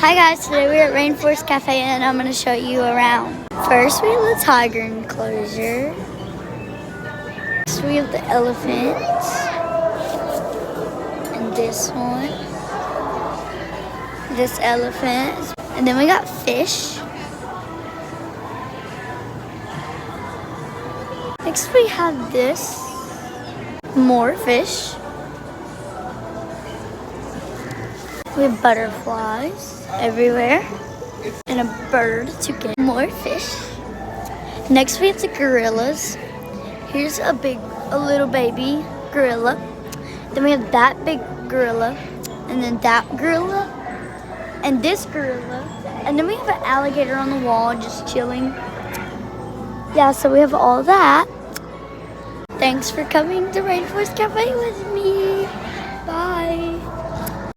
Hi guys, today we're at Rainforest Cafe and I'm going to show you around. First we have the tiger enclosure. Next we have the elephant. And this one. This elephant. And then we got fish. Next we have this. More fish. We have butterflies everywhere. And a bird to get more fish. Next we have the gorillas. Here's a little baby gorilla. Then we have that big gorilla. And then that gorilla. And this gorilla. And then we have an alligator on the wall just chilling. Yeah, so we have all that. Thanks for coming to Rainforest Cafe with me.